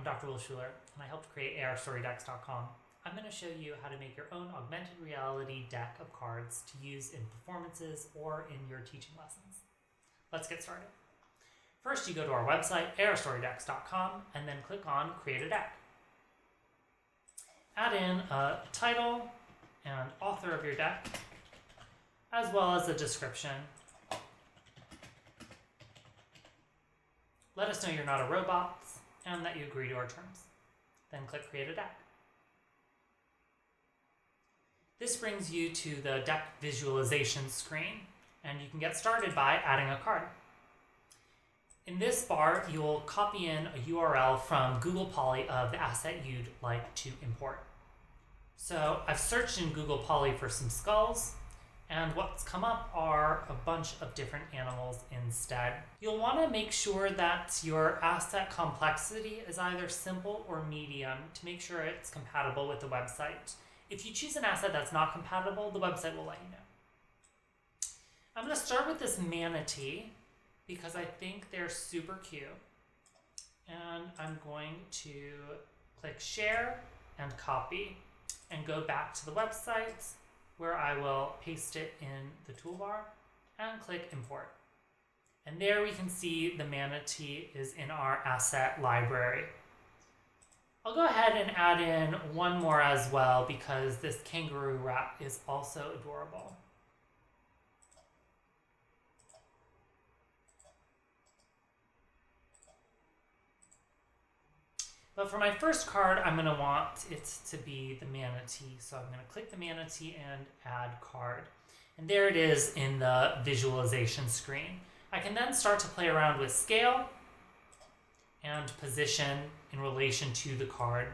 Dr. Will Shuler, and I helped create ARStorydecks.com. I'm going to show you how to make your own augmented reality deck of cards to use in performances or in your teaching lessons. Let's get started. First, you go to our website, ARStorydecks.com, and then click on Create a Deck. Add in a title and author of your deck, as well as a description. Let us know you're not a robot and that you agree to our terms. Then click Create a Deck. This brings you to the deck visualization screen, and you can get started by adding a card. In this bar, you will copy in a URL from Google Poly of the asset you'd like to import. So I've searched in Google Poly for some skulls, and what's come up are a bunch of different animals instead. You'll want to make sure that your asset complexity is either simple or medium to make sure it's compatible with the website. If you choose an asset that's not compatible, the website will let you know. I'm going to start with this manatee because I think they're super cute. And I'm going to click Share and Copy and go back to the website where I will paste it in the toolbar and click Import. And there we can see the manatee is in our asset library. I'll go ahead and add in one more as well because this kangaroo rat is also adorable. But for my first card, I'm going to want it to be the manatee. So I'm going to click the manatee and add card. And there it is in the visualization screen. I can then start to play around with scale and position in relation to the card,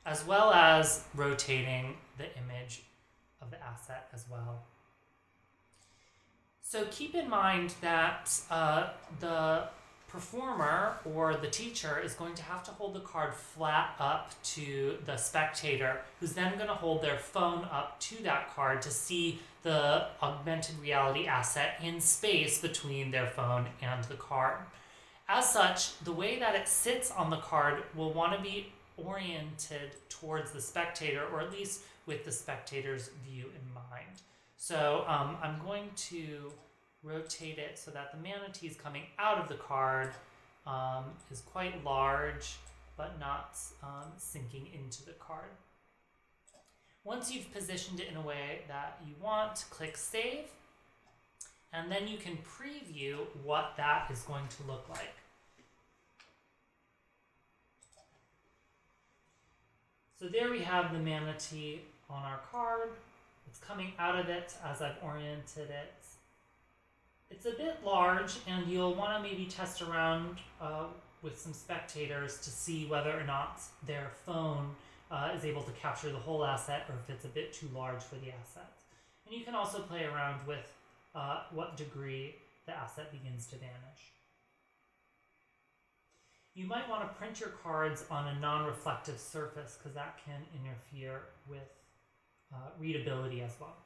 as well as rotating the image of the asset as well. So keep in mind that the performer or the teacher is going to have to hold the card flat up to the spectator, who's then going to hold their phone up to that card to see the augmented reality asset in space between their phone and the card. As such, the way that it sits on the card will want to be oriented towards the spectator, or at least with the spectator's view in mind. So I'm going to rotate it so that the manatees coming out of the card is quite large, but not sinking into the card. Once you've positioned it in a way that you want, click Save, and then you can preview what that is going to look like. So there we have the manatee on our card. It's coming out of it as I've oriented it. It's a bit large, and you'll want to maybe test around with some spectators to see whether or not their phone is able to capture the whole asset, or if it's a bit too large for the asset. And you can also play around with what degree the asset begins to vanish. You might want to print your cards on a non-reflective surface because that can interfere with readability as well.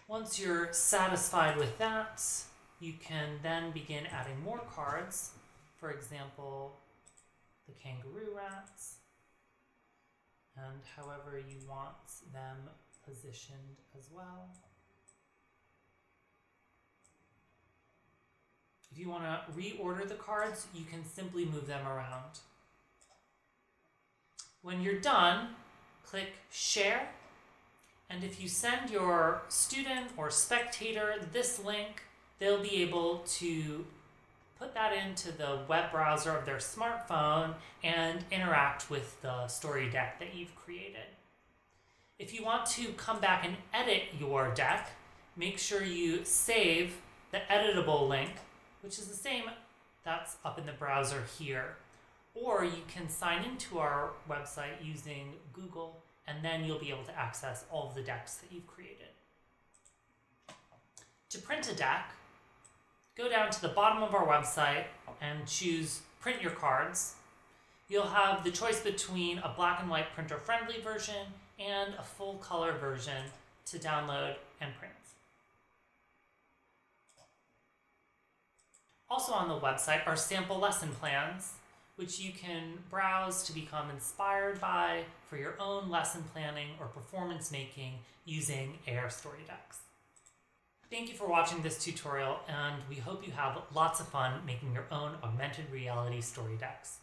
Once you're satisfied with that, you can then begin adding more cards. For example, the kangaroo rats, and however you want them positioned as well. If you want to reorder the cards, you can simply move them around. When you're done, click Share. And if you send your student or spectator this link, they'll be able to put that into the web browser of their smartphone and interact with the story deck that you've created. If you want to come back and edit your deck, make sure you save the editable link, which is the same that's up in the browser here. Or you can sign into our website using Google, and then you'll be able to access all of the decks that you've created. To print a deck, go down to the bottom of our website and choose Print Your Cards. You'll have the choice between a black and white printer-friendly version and a full-color version to download and print. Also on the website are sample lesson plans, which you can browse to become inspired by for your own lesson planning or performance making using ARStorydecks. Thank you for watching this tutorial, and we hope you have lots of fun making your own augmented reality story decks.